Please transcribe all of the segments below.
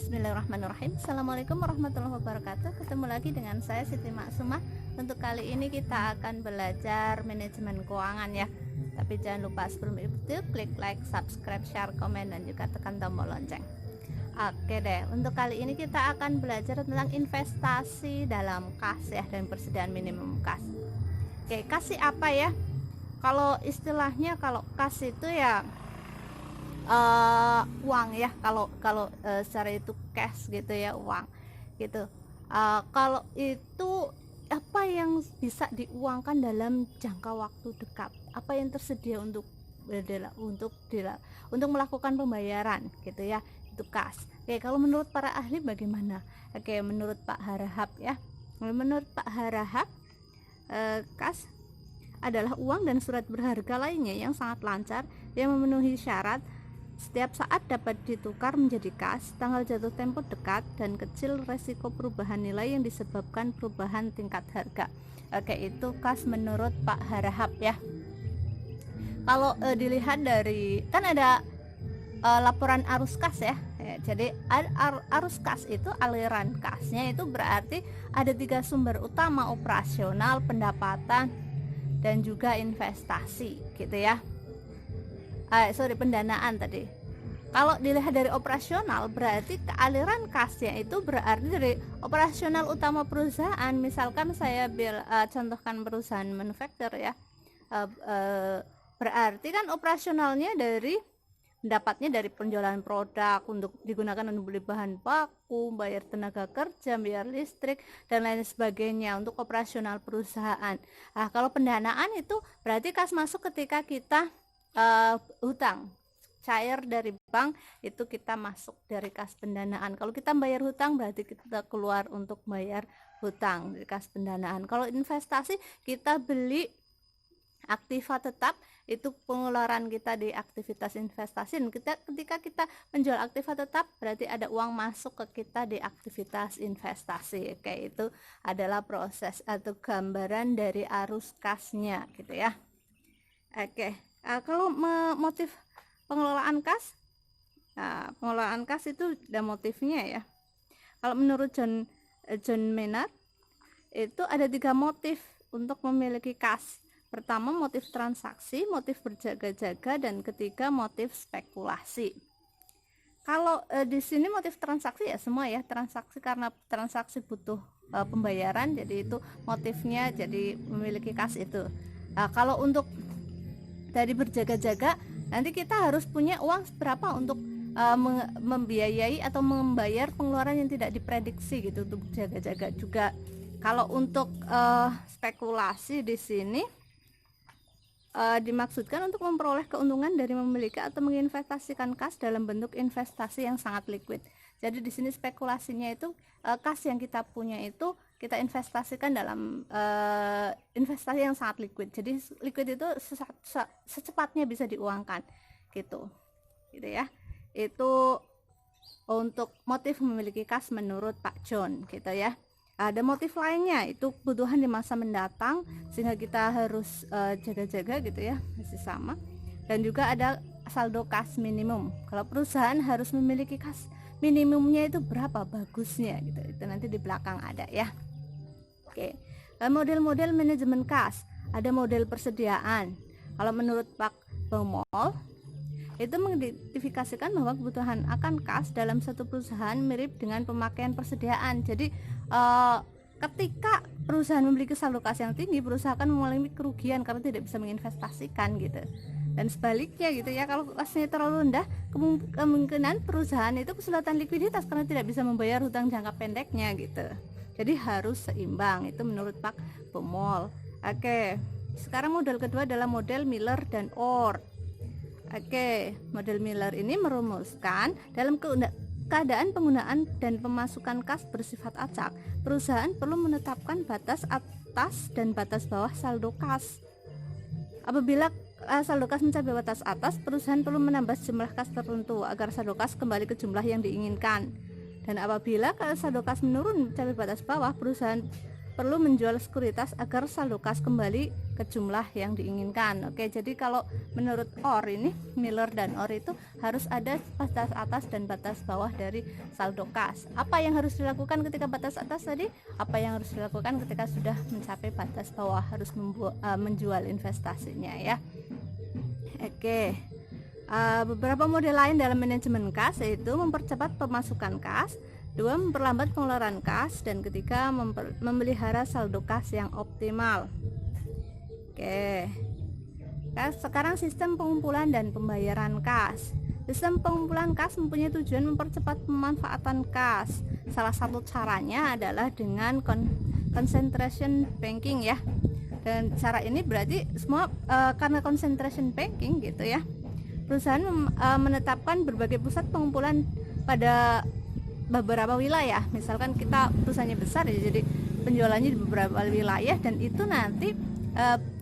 Bismillahirrahmanirrahim. Assalamualaikum warahmatullahi wabarakatuh. Ketemu lagi dengan saya Siti Maksumah. Untuk kali ini kita akan belajar manajemen keuangan ya. Tapi jangan lupa sebelum itu klik like, subscribe, share, komen, dan juga tekan tombol lonceng. Oke deh, untuk kali ini kita akan belajar tentang investasi dalam kas ya, dan persediaan minimum kas. Oke, kas apa ya? Kalau istilahnya, kalau kas itu ya uang ya, kalau secara itu cash gitu ya, uang gitu. Kalau itu apa yang bisa diuangkan dalam jangka waktu dekat, apa yang tersedia untuk melakukan pembayaran gitu ya, itu kas. Oke, kalau menurut para ahli bagaimana? Oke, menurut Pak Harahap ya, menurut Pak Harahap, kas adalah uang dan surat berharga lainnya yang sangat lancar yang memenuhi syarat setiap saat dapat ditukar menjadi kas, tanggal jatuh tempo dekat, dan kecil resiko perubahan nilai yang disebabkan perubahan tingkat harga. Oke, itu kas menurut Pak Harahap ya. Kalau dilihat dari, kan ada laporan arus kas ya. Jadi arus kas itu, aliran kasnya itu berarti ada 3 sumber utama: operasional, pendapatan, dan juga investasi gitu ya. Pendanaan tadi. Kalau dilihat dari operasional, berarti aliran kasnya itu berarti dari operasional utama perusahaan. Misalkan saya contohkan perusahaan manufaktur ya, berarti kan operasionalnya dari dapatnya dari penjualan produk untuk digunakan untuk beli bahan baku, bayar tenaga kerja, bayar listrik, dan lain sebagainya untuk operasional perusahaan. Nah, kalau pendanaan itu berarti kas masuk ketika kita hutang cair dari bank, itu kita masuk dari kas pendanaan. Kalau kita bayar hutang berarti kita keluar untuk bayar hutang dari kas pendanaan. Kalau investasi, kita beli aktiva tetap, itu pengeluaran kita di aktivitas investasi, dan ketika kita menjual aktiva tetap berarti ada uang masuk ke kita di aktivitas investasi. Oke, itu adalah proses atau gambaran dari arus kasnya gitu ya. Oke, kalau motif pengelolaan kas, pengelolaan kas itu ada motifnya ya. Kalau menurut John Maynard itu ada 3 motif untuk memiliki kas. Pertama, motif transaksi, motif berjaga-jaga, dan ketiga, motif spekulasi. Kalau di sini motif transaksi ya semua ya, transaksi karena transaksi butuh pembayaran, jadi itu motifnya, jadi memiliki kas itu. Kalau untuk dari berjaga-jaga, nanti kita harus punya uang berapa untuk membiayai atau membayar pengeluaran yang tidak diprediksi gitu, untuk jaga-jaga juga. Kalau untuk spekulasi di sini dimaksudkan untuk memperoleh keuntungan dari memiliki atau menginvestasikan kas dalam bentuk investasi yang sangat liquid. Jadi di sini spekulasinya itu kas yang kita punya itu kita investasikan dalam investasi yang sangat liquid. Jadi liquid itu secepatnya bisa diuangkan gitu ya. Itu untuk motif memiliki kas menurut Pak John gitu ya. Ada motif lainnya, itu kebutuhan di masa mendatang sehingga kita harus jaga-jaga gitu ya, masih sama. Dan juga ada saldo kas minimum. Kalau perusahaan harus memiliki kas minimumnya itu berapa bagusnya gitu, itu nanti di belakang ada ya. Oke, model-model manajemen kas, ada model persediaan. Kalau menurut Pak Baumol itu mengidentifikasikan bahwa kebutuhan akan kas dalam satu perusahaan mirip dengan pemakaian persediaan. Jadi ketika perusahaan memiliki saldo kas yang tinggi, perusahaan akan mengalami kerugian karena tidak bisa menginvestasikan gitu. Dan sebaliknya gitu ya, kalau kasnya terlalu rendah, kemungkinan perusahaan itu kesulitan likuiditas karena tidak bisa membayar hutang jangka pendeknya gitu. Jadi harus seimbang, itu menurut Pak Baumol. Oke, sekarang model kedua adalah model Miller dan Orr. Oke, model Miller ini merumuskan dalam keadaan penggunaan dan pemasukan kas bersifat acak, perusahaan perlu menetapkan batas atas dan batas bawah saldo kas. Apabila saldo kas mencapai batas atas, perusahaan perlu menambah jumlah kas tertentu agar saldo kas kembali ke jumlah yang diinginkan. Dan apabila saldo kas menurun mencapai batas bawah, perusahaan perlu menjual sekuritas agar saldo kas kembali ke jumlah yang diinginkan. Oke, jadi kalau menurut OR ini, Miller dan OR itu harus ada batas atas dan batas bawah dari saldo kas. Apa yang harus dilakukan ketika batas atas tadi? Apa yang harus dilakukan ketika sudah mencapai batas bawah? Harus menjual investasinya ya. Oke. Beberapa model lain dalam manajemen kas yaitu mempercepat pemasukan kas, 2. memperlambat pengeluaran kas, dan ketiga memelihara saldo kas yang optimal. Oke. Sekarang sistem pengumpulan dan pembayaran kas. Sistem pengumpulan kas mempunyai tujuan mempercepat pemanfaatan kas. Salah satu caranya adalah dengan concentration banking ya. Dan cara ini berarti semua karena concentration banking gitu ya. Perusahaan menetapkan berbagai pusat pengumpulan pada beberapa wilayah. Misalkan kita perusahaannya besar ya, jadi penjualannya di beberapa wilayah, dan itu nanti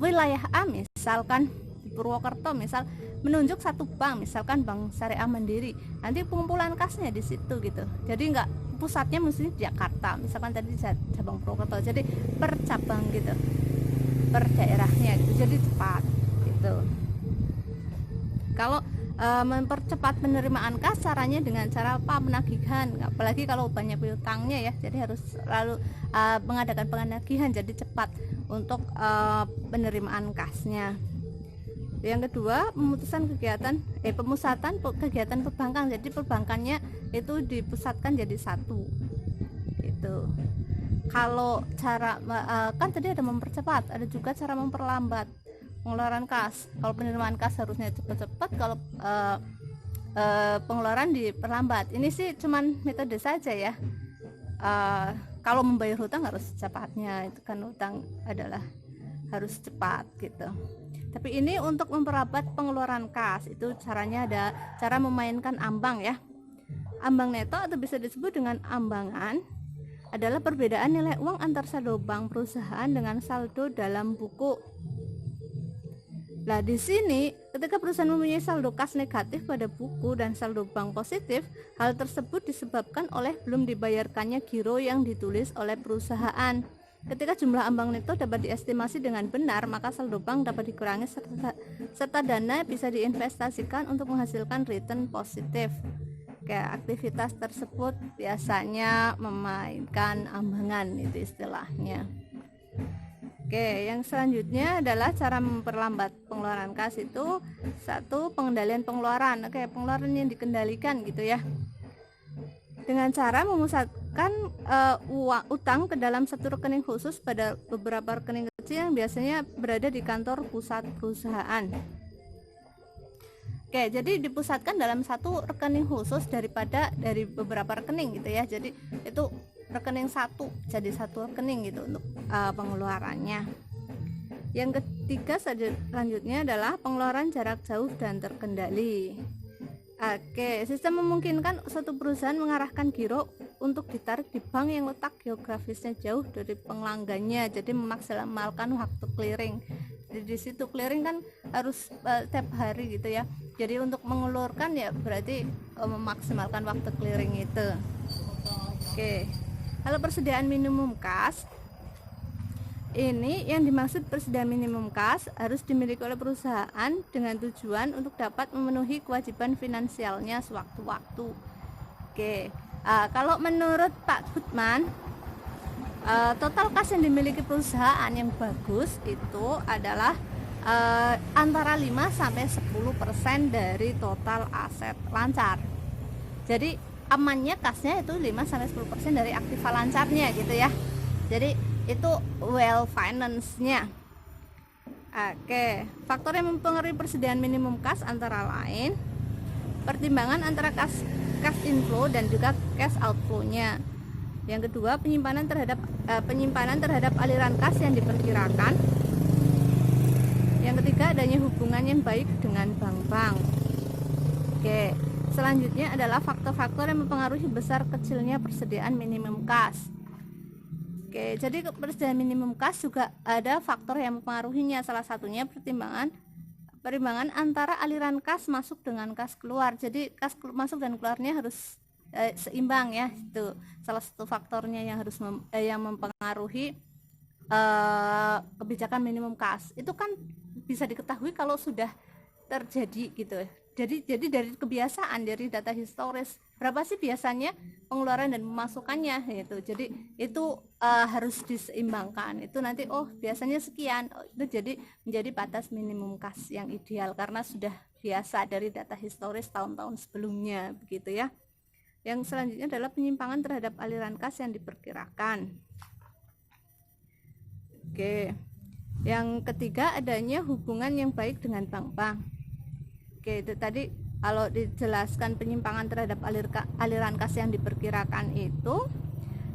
wilayah A misalkan di Purwokerto misal menunjuk satu bank, misalkan Bank Syariah Mandiri, nanti pengumpulan kasnya di situ gitu. Jadi nggak pusatnya mesti di Jakarta, misalkan tadi cabang Purwokerto, jadi per cabang gitu, per daerahnya gitu, jadi cepat gitu. Kalau mempercepat penerimaan kas, caranya dengan cara apa? Penagihan, apalagi kalau banyak piutangnya ya, jadi harus selalu mengadakan penagihan, jadi cepat untuk penerimaan kasnya. Yang kedua, pemusatan kegiatan perbankan, jadi perbankannya itu dipusatkan jadi satu gitu. Kalau cara kan tadi ada mempercepat, ada juga cara memperlambat pengeluaran kas. Kalau penerimaan kas harusnya cepat-cepat, kalau pengeluaran diperlambat. Ini sih cuman metode saja ya. Kalau membayar hutang harus cepatnya, itu kan hutang adalah harus cepat gitu. Tapi ini untuk memperlambat pengeluaran kas, itu caranya ada cara memainkan ambang ya. Ambang neto atau bisa disebut dengan ambangan adalah perbedaan nilai uang antar saldo bank perusahaan dengan saldo dalam buku. Nah, di sini ketika perusahaan mempunyai saldo kas negatif pada buku dan saldo bank positif, hal tersebut disebabkan oleh belum dibayarkannya giro yang ditulis oleh perusahaan. Ketika jumlah ambang neto dapat diestimasi dengan benar, maka saldo bank dapat dikurangi serta dana bisa diinvestasikan untuk menghasilkan return positif. Aktivitas tersebut biasanya memainkan ambangan, itu istilahnya. Oke, yang selanjutnya adalah cara memperlambat pengeluaran kas itu 1. Pengendalian pengeluaran. Oke, pengeluaran yang dikendalikan gitu ya, dengan cara memusatkan utang ke dalam satu rekening khusus pada beberapa rekening kecil yang biasanya berada di kantor pusat perusahaan. Oke, jadi dipusatkan dalam satu rekening khusus dari beberapa rekening gitu ya. Jadi itu rekening satu, jadi satu rekening gitu untuk pengeluarannya. Yang ketiga selanjutnya adalah pengeluaran jarak jauh dan terkendali. Oke, sistem memungkinkan suatu perusahaan mengarahkan giro untuk ditarik di bank yang letak geografisnya jauh dari pelanggannya, jadi memaksimalkan waktu clearing. Jadi di situ clearing kan harus setiap hari gitu ya. Jadi untuk mengeluarkan ya berarti memaksimalkan waktu clearing itu. Oke. Kalau persediaan minimum kas, ini yang dimaksud persediaan minimum kas harus dimiliki oleh perusahaan dengan tujuan untuk dapat memenuhi kewajiban finansialnya sewaktu-waktu. Oke, kalau menurut Pak Gutman, total kas yang dimiliki perusahaan yang bagus itu adalah antara 5-10% dari total aset lancar. Jadi amannya kasnya itu 5-10% dari aktiva lancarnya gitu ya. Jadi itu well finance-nya. Oke, faktor yang mempengaruhi persediaan minimum kas antara lain pertimbangan antara cash inflow dan juga cash outflow-nya. Yang kedua, penyimpanan terhadap aliran kas yang diperkirakan. Yang ketiga, adanya hubungan yang baik dengan bank-bank. Oke, selanjutnya adalah faktor-faktor yang mempengaruhi besar kecilnya persediaan minimum kas. Oke, jadi persediaan minimum kas juga ada faktor yang mempengaruhinya. Salah satunya perimbangan antara aliran kas masuk dengan kas keluar. Jadi kas masuk dan keluarnya harus seimbang ya. Itu salah satu faktornya yang harus yang mempengaruhi kebijakan minimum kas itu kan bisa diketahui kalau sudah terjadi gitu. Jadi dari kebiasaan, dari data historis berapa sih biasanya pengeluaran dan pemasukannya gitu. Jadi itu harus diseimbangkan. Itu nanti biasanya sekian. Itu jadi menjadi batas minimum kas yang ideal karena sudah biasa dari data historis tahun-tahun sebelumnya begitu ya. Yang selanjutnya adalah penyimpangan terhadap aliran kas yang diperkirakan. Oke. Yang ketiga adanya hubungan yang baik dengan bank-bank. Oke, itu tadi kalau dijelaskan penyimpangan terhadap aliran kas yang diperkirakan itu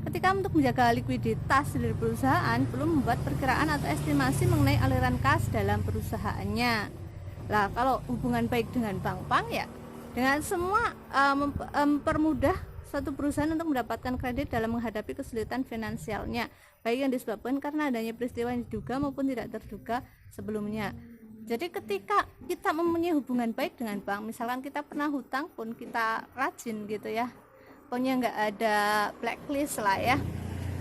ketika untuk menjaga likuiditas dari perusahaan perlu membuat perkiraan atau estimasi mengenai aliran kas dalam perusahaannya. Nah, kalau hubungan baik dengan bank-bank ya dengan semua mempermudah satu perusahaan untuk mendapatkan kredit dalam menghadapi kesulitan finansialnya, baik yang disebabkan karena adanya peristiwa yang diduga maupun tidak terduga sebelumnya. Jadi ketika kita mempunyai hubungan baik dengan bank, misalkan kita pernah hutang pun kita rajin gitu ya, pokoknya nggak ada blacklist lah ya,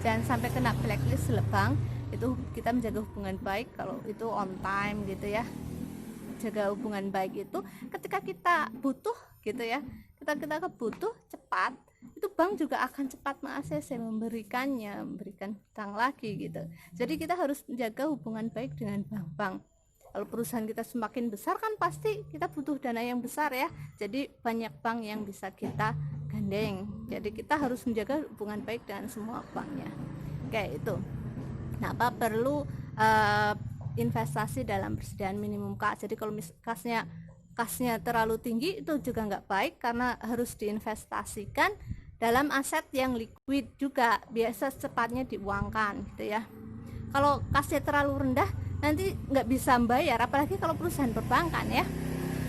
jangan sampai kena blacklist bank. Itu kita menjaga hubungan baik, kalau itu on time gitu ya, jaga hubungan baik itu ketika kita butuh gitu ya, kita butuh cepat, itu bank juga akan cepat mengakses, memberikan hutang lagi gitu. Jadi kita harus menjaga hubungan baik dengan bank-bank. Kalau perusahaan kita semakin besar kan pasti kita butuh dana yang besar ya, jadi banyak bank yang bisa kita gandeng. Jadi kita harus menjaga hubungan baik dengan semua banknya kayak itu. Nah, apa perlu investasi dalam persediaan minimum kas. Jadi kalau kasnya terlalu tinggi itu juga nggak baik, karena harus diinvestasikan dalam aset yang liquid juga, biasa secepatnya diuangkan gitu ya. Kalau kasnya terlalu rendah nanti nggak bisa membayar, apalagi kalau perusahaan perbankan ya.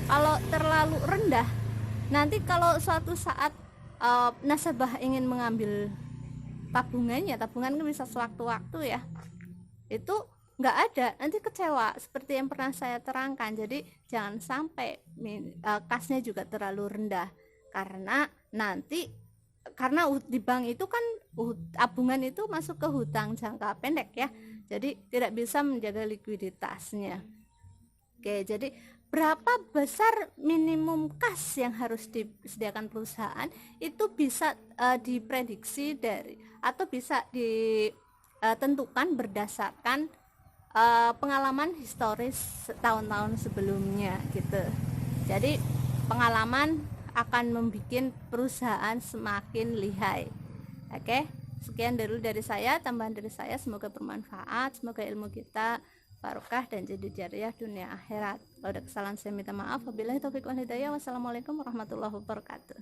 Kalau terlalu rendah nanti kalau suatu saat nasabah ingin mengambil tabungan kan bisa sewaktu-waktu ya, itu nggak ada, nanti kecewa seperti yang pernah saya terangkan. Jadi jangan sampai kasnya juga terlalu rendah, karena di bank itu kan tabungan itu masuk ke hutang jangka pendek ya, jadi tidak bisa menjaga likuiditasnya. Oke, jadi berapa besar minimum kas yang harus disediakan perusahaan itu bisa diprediksi atau bisa ditentukan berdasarkan pengalaman historis tahun-tahun sebelumnya gitu. Jadi pengalaman akan membuat perusahaan semakin lihai. Oke, sekian dulu dari saya, tambahan dari saya, semoga bermanfaat, semoga ilmu kita barokah dan jadi jariah dunia akhirat. Kalau ada kesalahan saya minta maaf. Wabillahi taufiq wal hidayah. Wassalamualaikum warahmatullahi wabarakatuh.